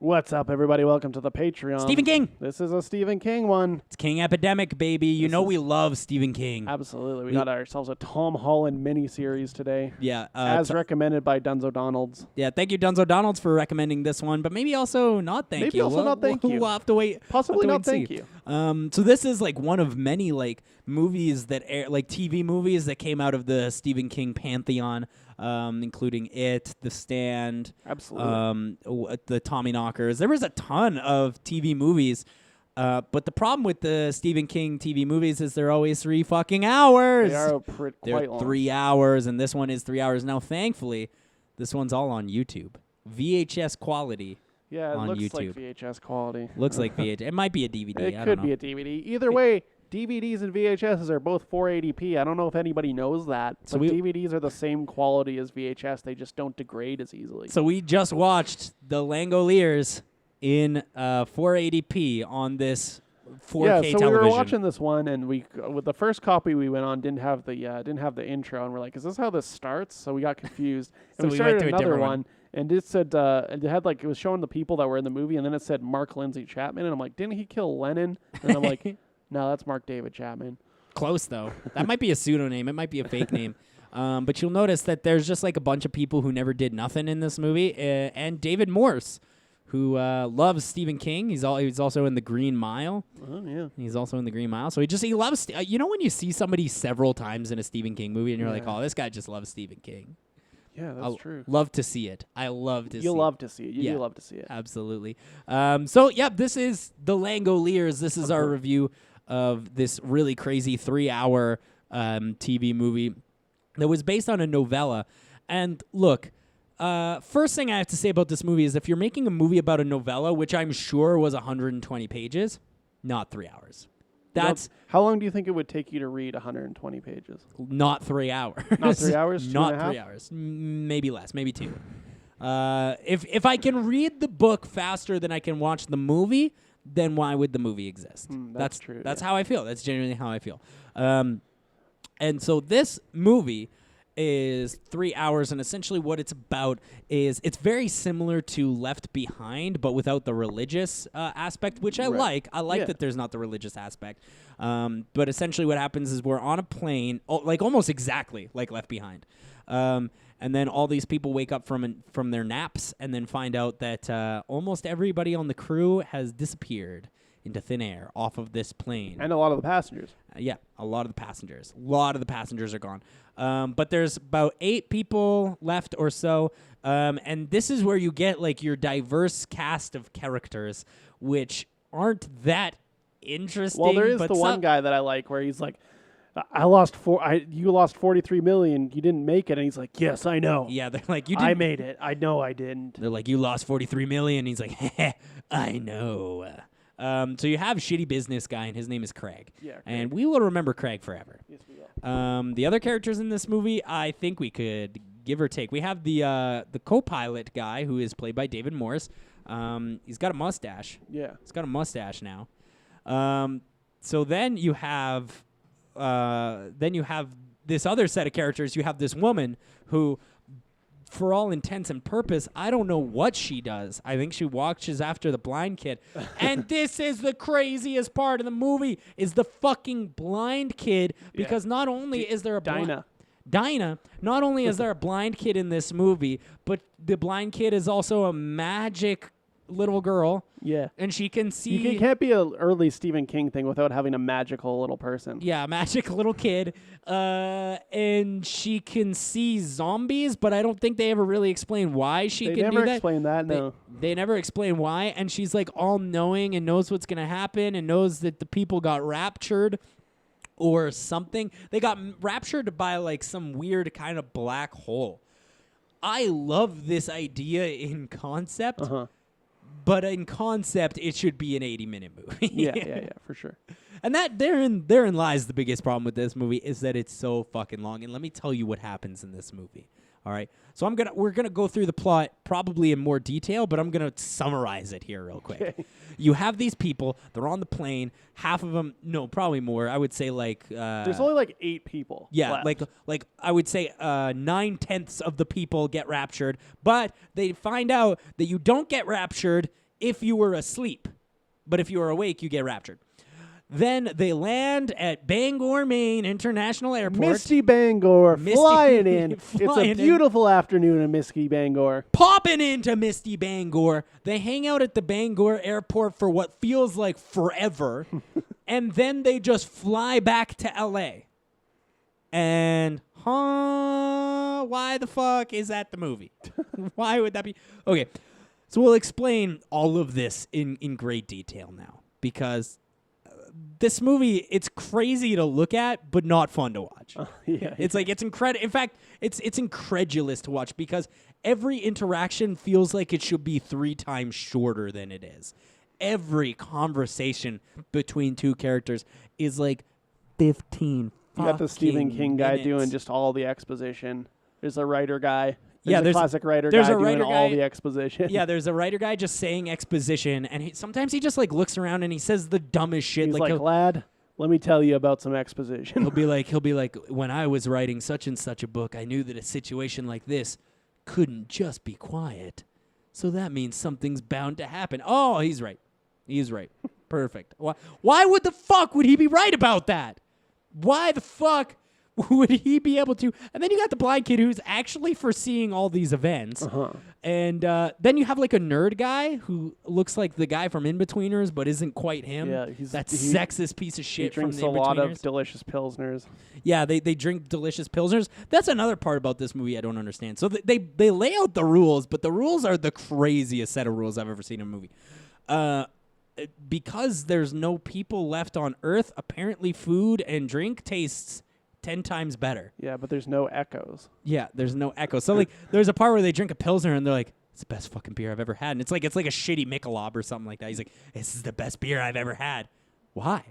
What's up, everybody? Welcome to the Patreon. Stephen King. This is a Stephen King one. It's King Epidemic, baby. You know we love Stephen King. Absolutely. We got ourselves a Tom Holland miniseries today. Yeah. As recommended by Dunzo Donalds. Yeah, thank you, Dunzo Donalds, for recommending this one, but maybe also not thank you. Maybe also not thank you. We'll have to wait. Possibly not thank you. So this is like one of many like movies that air, like TV movies that came out of the Stephen King pantheon. Including It, The Stand, Absolutely, the Tommyknockers. There was a ton of TV movies, but the problem with the Stephen King TV movies is they're always 3 fucking hours. They are quite long. 3 hours, and this one is 3 hours. Now, thankfully, this one's all on YouTube. VHS quality. Yeah, it on looks YouTube. like VHS quality. Looks like VHS. It might be a DVD. It could be a DVD. Either way, DVDs and VHSs are both 480p. I don't know if anybody knows that. So DVDs are the same quality as VHS. They just don't degrade as easily. So we just watched the Langoliers in 480p on this 4K television. We were watching this one, and we with the first copy we went on didn't have the intro, and we're like, "Is this how this starts?" So we got confused, and we started another one. And it said, it was showing the people that were in the movie, and then it said Mark Lindsay Chapman, and I'm like, didn't he kill Lennon? And I'm like, no, that's Mark David Chapman. Close, though. That might be a pseudonym. It might be a fake name. But you'll notice that there's just like a bunch of people who never did nothing in this movie. And David Morse, who loves Stephen King. He's also in The Green Mile. Oh, yeah. He's also in The Green Mile. So he loves, you know when you see somebody several times in a Stephen King movie and you're like, oh, this guy just loves Stephen King. Yeah, that's true. Love to see it. I love to see it. You love to see it. You do love to see it. Absolutely. This is The Langoliers. This is our review of this really crazy 3-hour TV movie that was based on a novella. And look, first thing I have to say about this movie is if you're making a movie about a novella, which I'm sure was 120 pages, not 3 hours. How long do you think it would take you to read 120 pages? Not 3 hours. Not 3 hours? Not 3 hours. Maybe less. Maybe 2. If I can read the book faster than I can watch the movie, then why would the movie exist? That's true. That's how I feel. That's genuinely how I feel. And so this movie is 3 hours, and essentially what it's about is it's very similar to Left Behind, but without the religious aspect, which I like. I like that there's not the religious aspect. But essentially what happens is we're on a plane, like almost exactly like Left Behind. And then all these people wake up from their naps and then find out that almost everybody on the crew has disappeared into thin air off of this plane. And a lot of the passengers. A lot of the passengers. A lot of the passengers are gone. But there's about 8 people left or so. And this is where you get like your diverse cast of characters, which aren't that interesting. Well, there is the one guy that I like where he's like, you lost 43 million. You didn't make it. And he's like, yes, I know. Yeah, they're like, you didn't. I made it. I know I didn't. They're like, you lost 43 million. He's like, I know. So you have shitty business guy, and his name is Craig. Yeah, Craig. And we will remember Craig forever. Yes, we will. The other characters in this movie, I think we could give or take. We have the co-pilot guy, who is played by David Morse. He's got a mustache. Yeah. He's got a mustache now. So then you have this other set of characters. You have this woman who, for all intents and purpose, I don't know what she does. I think she watches after the blind kid. And this is the craziest part of the movie, is the fucking blind kid, because not only is there a Dinah, not only is there a blind kid in this movie, but the blind kid is also a magic little girl. Yeah. And she can see. You can't be an early Stephen King thing without having a magical little person. Yeah, a magic little kid. And she can see zombies, but I don't think they ever really explain why she can do that. They never explain that, no. They never explain why. And she's like all knowing and knows what's going to happen and knows that the people got raptured or something. They got raptured by like some weird kind of black hole. I love this idea in concept. But in concept, it should be an 80-minute movie. yeah, for sure. And that therein lies the biggest problem with this movie, is that it's so fucking long. And let me tell you what happens in this movie. All right. So we're gonna go through the plot probably in more detail, but I'm gonna summarize it here real quick. Okay. You have these people. They're on the plane. Half of them, no, probably more. I would say like there's only like 8 people. Yeah, left. like I would say 9/10 of the people get raptured, but they find out that you don't get raptured if you were asleep. But if you are awake, you get raptured. Then they land at Bangor, Maine International Airport. Misty Bangor, flying in. It's a beautiful afternoon in Misty Bangor. Popping into Misty Bangor. They hang out at the Bangor airport for what feels like forever. And then they just fly back to L.A. And, why the fuck is that the movie? Why would that be? Okay, so we'll explain all of this in great detail now. Because this movie, it's crazy to look at, but not fun to watch. It's like, it's incredible. In fact, it's incredulous to watch because every interaction feels like it should be 3 times shorter than it is. Every conversation between two characters is like 15 You got the Stephen King guy minutes. doing just all the exposition. There's a writer guy. There's a classic writer guy doing all the exposition. Yeah, there's a writer guy just saying exposition, and sometimes he just like looks around and he says the dumbest shit. He's like, lad, let me tell you about some exposition. He'll be like, when I was writing such and such a book, I knew that a situation like this couldn't just be quiet. So that means something's bound to happen. Oh, he's right. He's right. Perfect. Why would the fuck would he be right about that? Why the fuck would he be able to? And then you got the blind kid who's actually foreseeing all these events. And then you have like a nerd guy who looks like the guy from In-Betweeners, but isn't quite him. Yeah, he's that sexist piece of shit from the In-Betweeners. He drinks a lot of delicious Pilsners. Yeah, they drink delicious Pilsners. That's another part about this movie I don't understand. So they lay out the rules, but the rules are the craziest set of rules I've ever seen in a movie. Because there's no people left on Earth, apparently food and drink tastes 10 times better. Yeah, but there's no echoes. Yeah, there's no echoes. So like, there's a part where they drink a Pilsner and they're like, "It's the best fucking beer I've ever had." And it's like a shitty Michelob or something like that. He's like, "This is the best beer I've ever had." Why?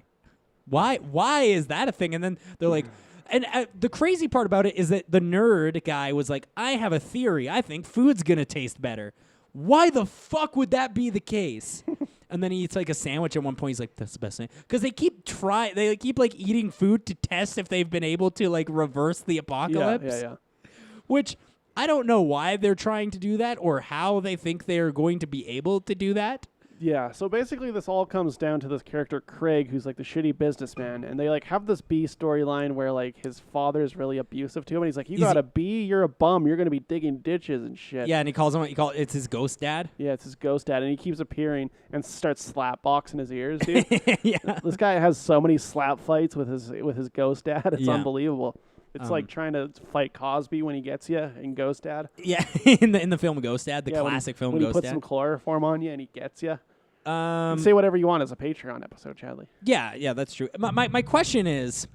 Why is that a thing? And then they're like, and the crazy part about it is that the nerd guy was like, "I have a theory. I think food's gonna taste better." Why the fuck would that be the case? And then he eats like a sandwich at one point. He's like, "That's the best thing." Because they keep like eating food to test if they've been able to like reverse the apocalypse. Yeah. Which I don't know why they're trying to do that or how they think they're going to be able to do that. Yeah, so basically this all comes down to this character Craig, who's like the shitty businessman, and they like have this B storyline where like his father's really abusive to him, and he's like, "You got a B, you're a bum, you're gonna be digging ditches and shit." Yeah, and it's his ghost dad. Yeah, it's his ghost dad, and he keeps appearing and starts slap boxing his ears, dude. Yeah, this guy has so many slap fights with his ghost dad. It's unbelievable. It's like trying to fight Cosby when he gets you in Ghost Dad. Yeah, in the film Ghost Dad, the classic film Ghost Dad. When he puts some chloroform on you and he gets you. Say whatever you want as a Patreon episode, Chadley. Yeah, that's true. My question is,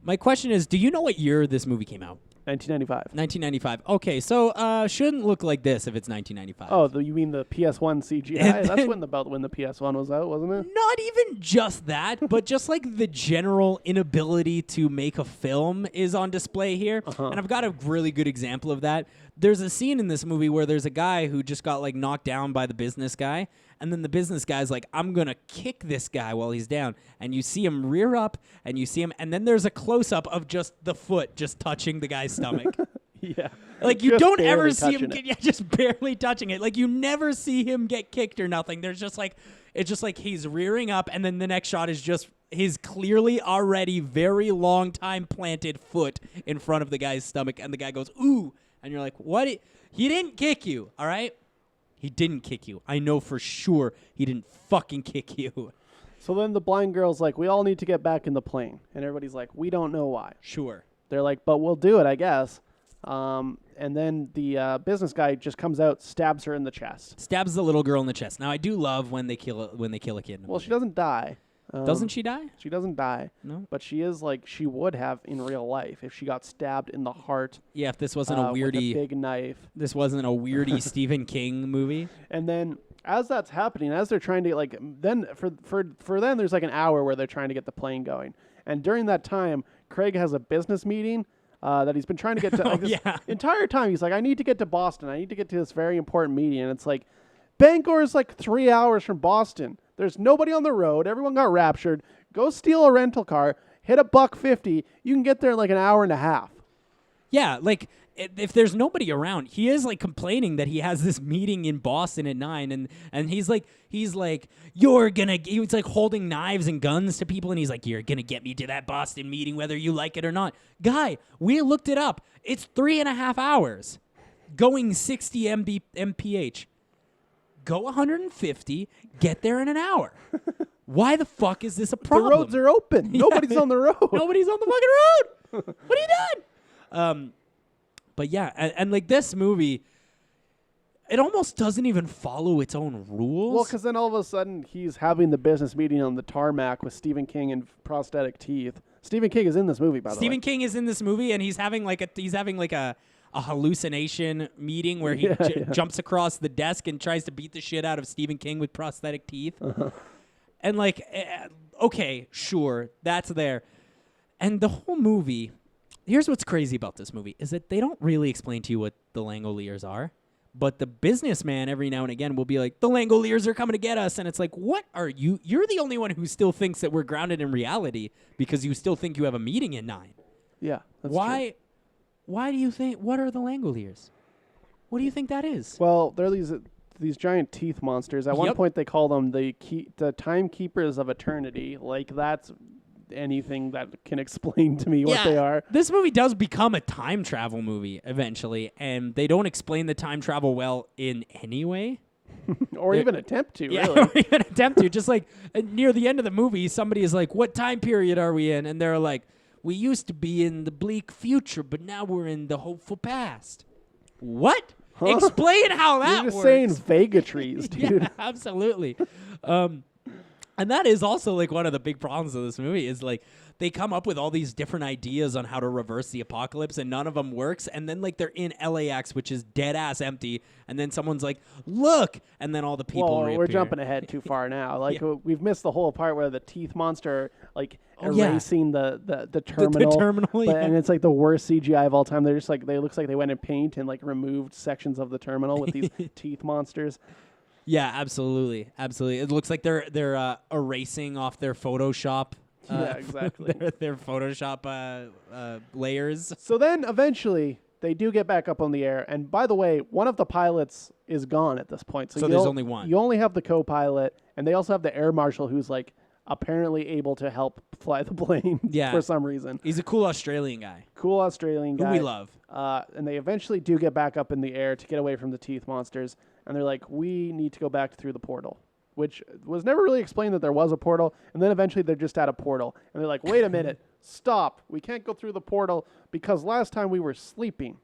do you know what year this movie came out? 1995. 1995. Okay, so shouldn't look like this if it's 1995. Oh, you mean the PS1 CGI? That's when the PS1 was out, wasn't it? Not even just that, but just like the general inability to make a film is on display here. And I've got a really good example of that. There's a scene in this movie where there's a guy who just got like knocked down by the business guy. And then the business guy's like, "I'm going to kick this guy while he's down." And you see him rear up and you see him. And then there's a close up of just the foot just touching the guy's stomach. Yeah. Like you don't ever see him just barely touching it. Like you never see him get kicked or nothing. There's just like, it's just like he's rearing up. And then the next shot is just his clearly already very long time planted foot in front of the guy's stomach. And the guy goes, "Ooh." And you're like, "What? He didn't kick you. All right. He didn't kick you. I know for sure he didn't fucking kick you." So then the blind girl's like, "We all need to get back in the plane." And everybody's like, "We don't know why." Sure. They're like, "But we'll do it, I guess." And then the business guy just comes out, stabs her in the chest. Stabs the little girl in the chest. Now, I do love when they kill a kid. Well, she doesn't die. Doesn't she die? She doesn't die. No. But she is like she would have in real life if she got stabbed in the heart. Yeah, if this wasn't a weirdy with a big knife. This wasn't a weirdy Stephen King movie. And then as that's happening, as they're trying to like then for them there's like an hour where they're trying to get the plane going. And during that time, Craig has a business meeting that he's been trying to get to this entire time. He's like, "I need to get to Boston. I need to get to this very important meeting." And it's like Bangor is like 3 hours from Boston. There's nobody on the road. Everyone got raptured. Go steal a rental car. Hit $150. You can get there in like an hour and a half. Yeah, like if there's nobody around, he is like complaining that he has this meeting in Boston at 9, and he's like he's like holding knives and guns to people, and he's like, you're gonna get me to that Boston meeting whether you like it or not. Guy, we looked it up. It's 3.5 hours, going 60 mph. Go 150, get there in an hour. Why the fuck is this a problem? The roads are open. Nobody's on the road. Nobody's on the fucking road. What are you doing? But yeah, and like this movie, it almost doesn't even follow its own rules. Well, because then all of a sudden he's having the business meeting on the tarmac with Stephen King and prosthetic teeth. Stephen King is in this movie, by the way. Stephen King is in this movie, and he's having like a hallucination meeting where he jumps across the desk and tries to beat the shit out of Stephen King with prosthetic teeth. And like, okay, sure, that's there. And the whole movie, here's what's crazy about this movie, is that they don't really explain to you what the Langoliers are. But the businessman every now and again will be like, the Langoliers are coming to get us. And it's like, what are you? You're the only one who still thinks that we're grounded in reality because you still think you have a meeting at 9. Yeah, that's Why? true. Why do you think? What are the Langoliers? What do you think that is? Well, they're these giant teeth monsters. At one point, they call them the timekeepers of eternity. Like that's anything that can explain to me what they are. This movie does become a time travel movie eventually, and they don't explain the time travel well in any way. Or even attempt to, yeah, really. Or even attempt to. Just like near the end of the movie, somebody is like, what time period are we in? And they're like, we used to be in the bleak future, but now we're in the hopeful past. What? Huh? Explain how that works. You're just saying vagatories, dude. Yeah, absolutely. And that is also like one of the big problems of this movie is like they come up with all these different ideas on how to reverse the apocalypse and none of them works. And then like they're in LAX, which is dead ass empty. And then someone's like, look. And then all the people reappear. We're jumping ahead too far now. Like we've missed the whole part where the teeth monster like erasing the terminal. The terminal, And it's like the worst CGI of all time. They're just like, looks like they went in paint and like removed sections of the terminal with these teeth monsters. Yeah, absolutely. Absolutely. It looks like they're erasing off their Photoshop. Yeah, exactly. their Photoshop layers. So then eventually they do get back up on the air. And by the way, one of the pilots is gone at this point. So there's only one. You only have the co-pilot, and they also have the air marshal who's like apparently able to help fly the plane for some reason. He's a cool Australian guy. Who we love. And they eventually do get back up in the air to get away from the teeth monsters. And they're like, we need to go back through the portal, which was never really explained that there was a portal. And then eventually they're just at a portal. And they're like, wait a minute, stop. We can't go through the portal because last time we were sleeping.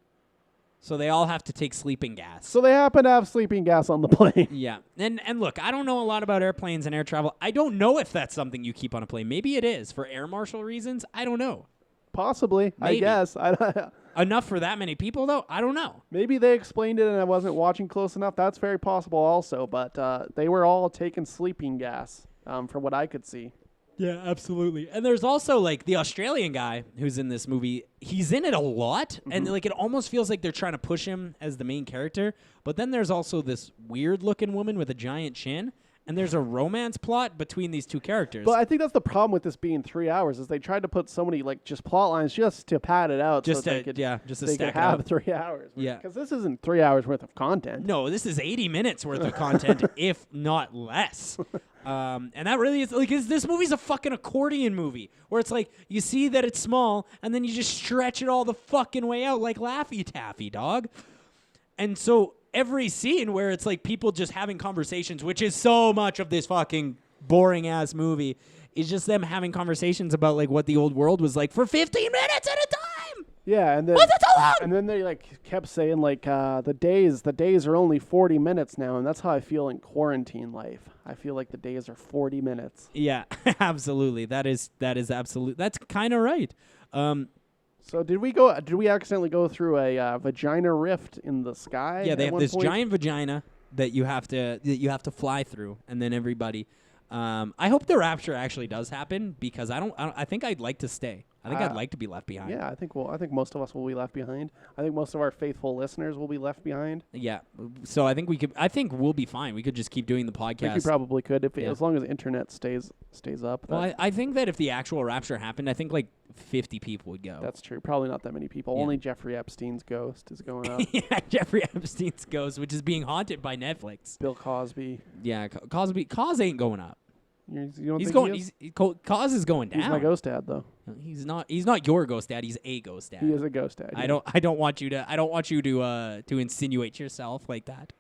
So they all have to take sleeping gas. So they happen to have sleeping gas on the plane. Yeah. And look, I don't know a lot about airplanes and air travel. I don't know if that's something you keep on a plane. Maybe it is for air marshal reasons. I don't know. Possibly, maybe. I guess. Enough for that many people, though? I don't know. Maybe they explained it and I wasn't watching close enough. That's very possible also. But they were all taking sleeping gas from what I could see. Yeah, absolutely. And there's also, like, the Australian guy who's in this movie. He's in it a lot, and, like, it almost feels like they're trying to push him as the main character. But then there's also this weird-looking woman with a giant chin, and there's a romance plot between these two characters. But I think that's the problem with this being 3 hours, is they tried to put so many, like, just plot lines just to pad it out. Just so to, they could, just to they stack could it have up. 3 hours. Yeah. Because this isn't 3 hours worth of content. No, this is 80 minutes worth of content, if not less. And that really is, like, this movie's a fucking accordion movie, where it's like, you see that it's small, and then you just stretch it all the fucking way out like Laffy Taffy, dog. And so every scene where it's like people just having conversations, which is so much of this fucking boring ass movie, is just them having conversations about like what the old world was like for 15 minutes at a time. Yeah, and then what's it so long? And then they like kept saying like the days are only 40 minutes now, and that's how I feel in quarantine life. I feel like the days are 40 minutes. Yeah, absolutely. That is absolute. That's kind of right. So did we accidentally go through a vagina rift in the sky? Yeah, they have this point? giant vagina that you have to fly through, and then everybody. I hope the rapture actually does happen because I think I'd like to stay. I think I'd like to be left behind. Yeah, I think most of us will be left behind. I think most of our faithful listeners will be left behind. Yeah. So I think we'll be fine. We could just keep doing the podcast. I think we probably could as long as internet stays up. Well, I think that if the actual rapture happened, I think like 50 people would go. That's true. Probably not that many people. Yeah. Only Jeffrey Epstein's ghost is going up. Yeah, Jeffrey Epstein's ghost, which is being haunted by Netflix. Bill Cosby. Yeah, Cos ain't going up. You don't He's think going. he is? Cos is going down. He's my ghost dad, though. He's not your ghost dad. He's a ghost dad. He is a ghost dad. I don't want you to insinuate yourself like that.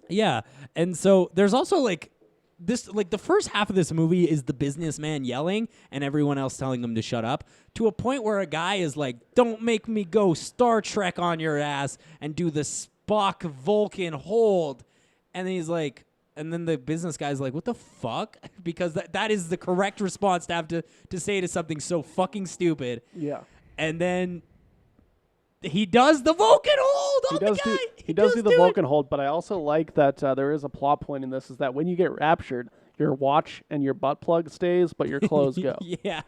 Yeah, and so there's also like this, like the first half of this movie is the businessman yelling and everyone else telling him to shut up, to a point where a guy is like, "Don't make me go Star Trek on your ass and do the Spock Vulcan hold," and then he's like. And then the business guy's like, "What the fuck?" Because that is the correct response to have to say to something so fucking stupid. Yeah. And then he does the Vulcan hold on the guy. He does do the Vulcan hold, but I also like that there is a plot point in this, is that when you get raptured, your watch and your butt plug stays, but your clothes go. Yeah.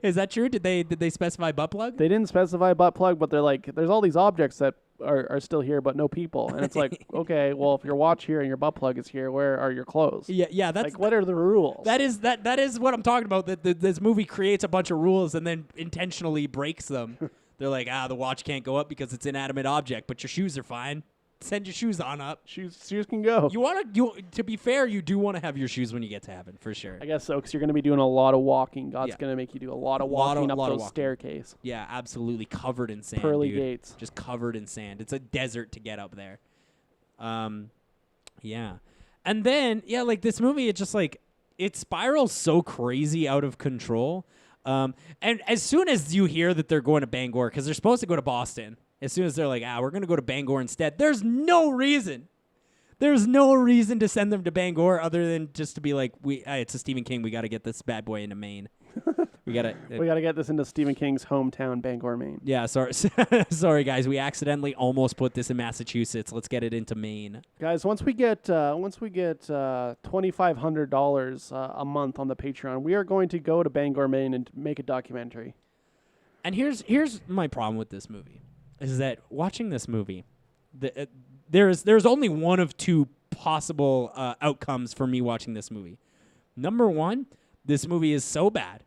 Is that true? Did they specify butt plug? They didn't specify butt plug, but they're like, there's all these objects that are still here, but no people. And it's like, okay, well, if your watch here and your butt plug is here, where are your clothes? Yeah. That's like, what are the rules? That is what I'm talking about. That this movie creates a bunch of rules and then intentionally breaks them. They're like, the watch can't go up because it's an inanimate object, but your shoes are fine. Send your shoes on up. Shoes can go. To be fair, you do want to have your shoes when you get to heaven, for sure. I guess so, because you're going to be doing a lot of walking. God's going to make you do a lot of walking up those staircase. Yeah, absolutely, covered in sand. Pearly dude. gates. Just covered in sand. It's a desert to get up there. Yeah. And then, like this movie, it's just like, it spirals so crazy out of control. And as soon as you hear that they're going to Bangor, because they're supposed to go to Boston, as soon as they're like, we're going to go to Bangor instead, there's no reason. There's no reason to send them to Bangor other than just to be like, it's a Stephen King. We got to get this bad boy into Maine. We got to get this into Stephen King's hometown, Bangor, Maine. Yeah, sorry guys. We accidentally almost put this in Massachusetts. Let's get it into Maine. Guys, once we get $2,500 a month on the Patreon, we are going to go to Bangor, Maine and make a documentary. And here's my problem with this movie. Is that watching this movie, there's only one of two possible outcomes for me watching this movie. Number one, this movie is so bad.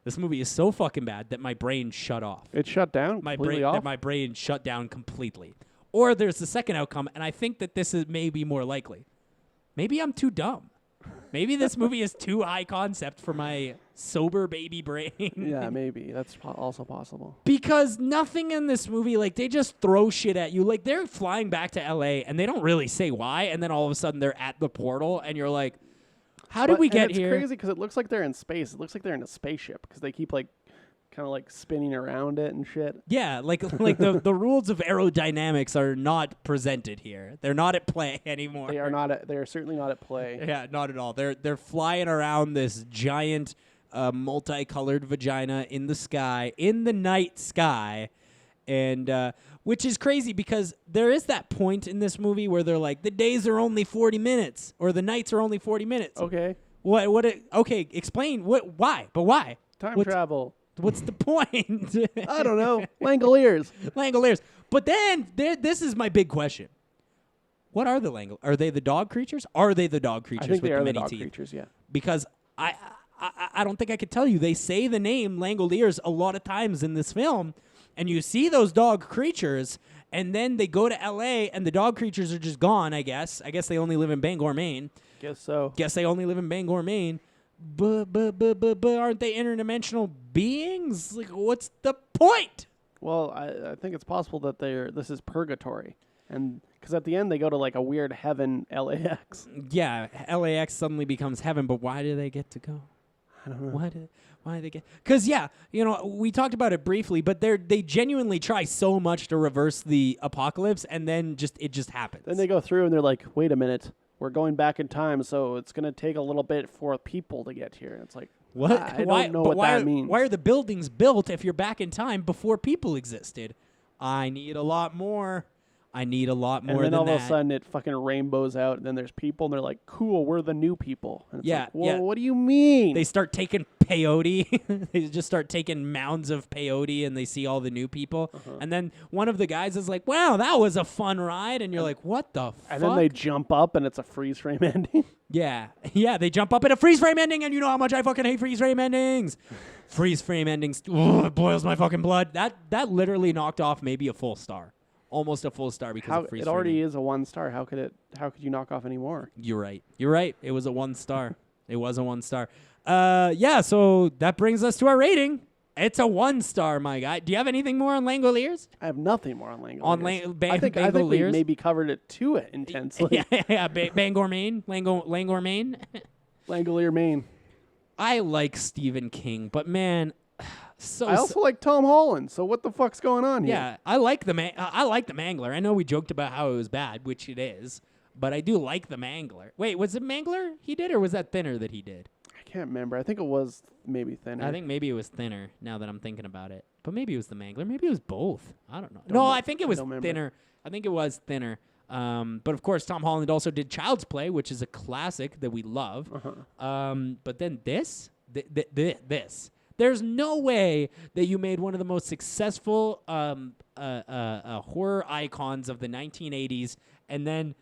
This movie is so fucking bad that my brain shut off. It shut down completely off? That my brain shut down completely. Or there's the second outcome, and I think that this is maybe more likely. Maybe I'm too dumb. Maybe this movie is too high concept for my sober baby brain. Yeah, maybe. That's also possible. Because nothing in this movie, like, they just throw shit at you. Like, they're flying back to L.A., and they don't really say why, and then all of a sudden they're at the portal, and you're like, how did we get here? It's crazy because it looks like they're in space. It looks like they're in a spaceship because they keep, like, kind of, like, spinning around it and shit. Yeah, like the rules of aerodynamics are not presented here. They're not at play anymore. They are not. They are certainly not at play. Yeah, not at all. They're flying around this giant, multicolored vagina in the sky, in the night sky, and which is crazy because there is that point in this movie where they're like, the days are only 40 minutes or the nights are only 40 minutes. Okay. Okay, explain why? But why? Time travel. What's the point? I don't know. Langoliers. Langoliers. But then this is my big question. What are the Langoliers? Are they the dog creatures? Are they the dog creatures I think with they are the the many dog teeth? creatures, yeah. Because I don't think I could tell you. They say the name Langoliers a lot of times in this film, and you see those dog creatures, and then they go to L.A., and the dog creatures are just gone, I guess. I guess they only live in Bangor, Maine. Guess so. Guess they only live in Bangor, Maine. But aren't they interdimensional beings? Like, what's the point? Well, I think it's possible that this is purgatory, and because at the end they go to like a weird heaven, LAX. Yeah, LAX suddenly becomes heaven, but why do they get to go? I don't know. Why do they get? Because we talked about it briefly, but they genuinely try so much to reverse the apocalypse, and then it just happens. Then they go through and they're like, wait a minute. We're going back in time, so it's going to take a little bit for people to get here. And it's like, what? I don't know what that means. Why are the buildings built if you're back in time before people existed? I need a lot more. I need a lot more than that. And then all of a sudden it fucking rainbows out, and then there's people, and they're like, cool, we're the new people. And it's like, whoa, what do you mean? They start taking peyote. They just start taking mounds of peyote, and they see all the new people. And then one of the guys is like, wow, that was a fun ride. And you're like, what the fuck? And then they jump up, and it's a freeze frame ending. Yeah, they jump up in a freeze frame ending, and you know how much I fucking hate freeze frame endings. Freeze frame endings, it boils my fucking blood. That literally knocked off maybe a full star. Almost a full star because of freeze frame. It already is a 1 star. How could you knock off any more? You're right. It was a 1 star. It was a 1 star. So that brings us to our rating. It's a 1 star, my guy. Do you have anything more on Langoliers? I have nothing more on Langoliers. I think we maybe covered it too intensely. Bangor, Maine. Langor, Maine. Langolier, Maine. I like Stephen King, but man... I also like Tom Holland. So what the fuck's going on here? Yeah, I like the Mangler. I know we joked about how it was bad, which it is, but I do like the Mangler. Wait, was it Mangler he did, or was that Thinner that he did? I can't remember. I think it was maybe Thinner. I think maybe it was Thinner. Now that I'm thinking about it, but maybe it was the Mangler. Maybe it was both. I don't know. I think it was Thinner. I think it was Thinner. But of course, Tom Holland also did Child's Play, which is a classic that we love. But then this. There's no way that you made one of the most successful horror icons of the 1980s and then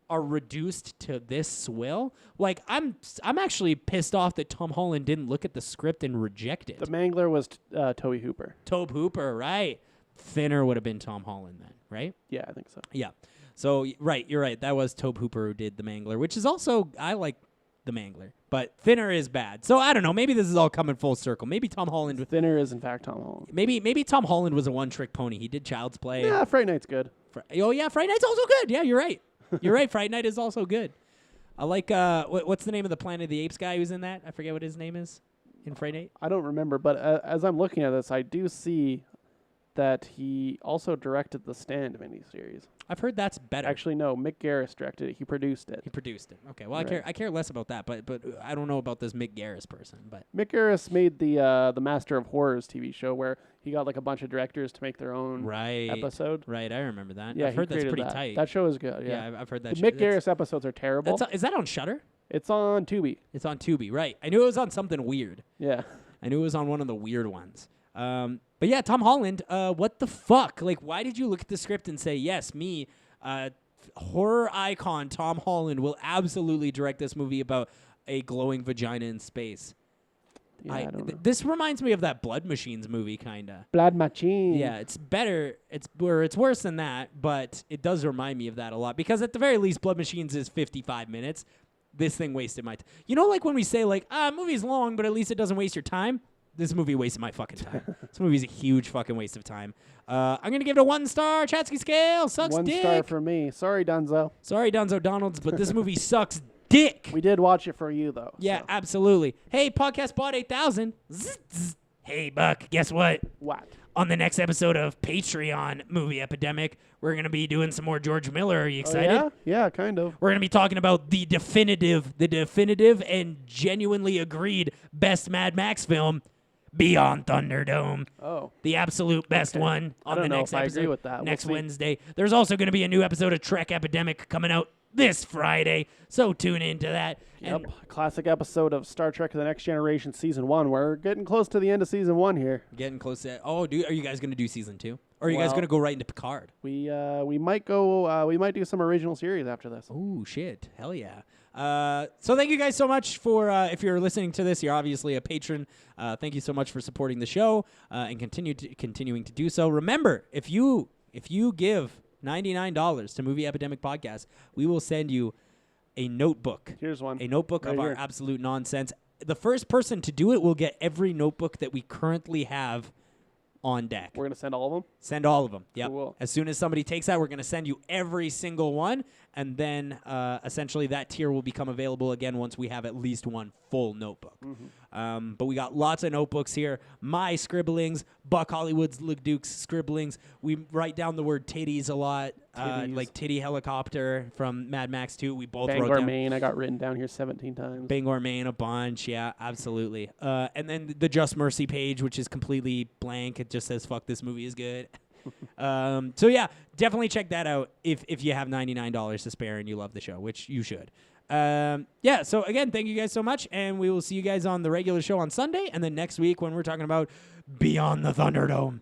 are reduced to this swill. Like, I'm actually pissed off that Tom Holland didn't look at the script and reject it. The Mangler was Tobe Hooper. Tobe Hooper, right. Thinner would have been Tom Holland then, right? Yeah, I think so. Yeah. So, right, you're right. That was Tobe Hooper who did the Mangler, which is also, I like the Mangler, but Thinner is bad. So I don't know. Maybe this is all coming full circle. Maybe Tom Holland. Thinner is in fact Tom Holland. Maybe Tom Holland was a one-trick pony. He did Child's Play. Yeah, Fright Night's good. Fright Night's also good. Yeah, you're right. You're right. Fright Night is also good. I like what's the name of the Planet of the Apes guy who's in that? I forget what his name is in Fright Night. I don't remember, but as I'm looking at this, I do see that he also directed the Stand miniseries. I've heard that's better. Actually, no. Mick Garris directed it. He produced it. Okay. Well, right. I care less about that, but I don't know about this Mick Garris person. But Mick Garris made the Master of Horrors TV show where he got like a bunch of directors to make their own episode. Right. I remember that. Yeah, I've heard that's pretty tight. That show is good. Yeah, I've heard that. The Mick Garris episodes are terrible. Is that on Shudder? It's on Tubi. It's on Tubi. Right. I knew it was on something weird. Yeah. I knew it was on one of the weird ones. But yeah, Tom Holland, what the fuck? Like, why did you look at the script and say, yes, me, horror icon Tom Holland will absolutely direct this movie about a glowing vagina in space? Yeah, I don't know. This reminds me of that Blood Machines movie, kind of. Blood Machine. Yeah, it's better. It's worse than that, but it does remind me of that a lot. Because at the very least, Blood Machines is 55 minutes. This thing wasted my time. You know, like when we say, like, movie's long, but at least it doesn't waste your time? This movie wasted my fucking time. This movie's a huge fucking waste of time. I'm going to give it a 1 star. Chatsky scale. Sucks dick. 1 star for me. Sorry, Dunzo. Sorry, Dunzo Donalds, but this movie sucks dick. We did watch it for you, though. Yeah, absolutely. Hey, Podcast Bot 8000. Hey, Buck, guess what? What? On the next episode of Patreon Movie Epidemic, we're going to be doing some more George Miller. Are you excited? Oh, yeah? Yeah, kind of. We're going to be talking about the definitive and genuinely agreed best Mad Max film, Beyond Thunderdome. Oh. The absolute best one on the next episode. I agree with that. Next Wednesday. There's also going to be a new episode of Trek Epidemic coming out this Friday, so tune into that. Yep. Classic episode of Star Trek The Next Generation Season 1. We're getting close to the end of Season 1 here. Getting close to are you guys going to do Season 2? Or are you guys going to go right into Picard? We might go. We might do some original series after this. Oh, shit. Hell yeah. So thank you guys so much for, if you're listening to this, you're obviously a patron. Thank you so much for supporting the show and continuing to do so. Remember, if you give $99 to Movie Epidemic Podcast, we will send you a notebook. Here's one. A notebook of our absolute nonsense. The first person to do it will get every notebook that we currently have on deck. We're going to send all of them? Send all of them, yep. Cool. As soon as somebody takes that, we're going to send you every single one, and then essentially that tier will become available again once we have at least one full notebook. Mm-hmm. But we got lots of notebooks here. My scribblings, Buck Hollywood's Duke's scribblings. We write down the word titties a lot, like titty helicopter from Mad Max 2. We both wrote down. Maine, I got written down here 17 times. Bangor, Maine, a bunch. Yeah, absolutely. And then the Just Mercy page, which is completely blank. It just says, fuck, this movie is good. So yeah, definitely check that out if you have $99 to spare and you love the show, which you should. Yeah, so again, thank you guys so much, and we will see you guys on the regular show on Sunday, and then next week when we're talking about Beyond the Thunderdome.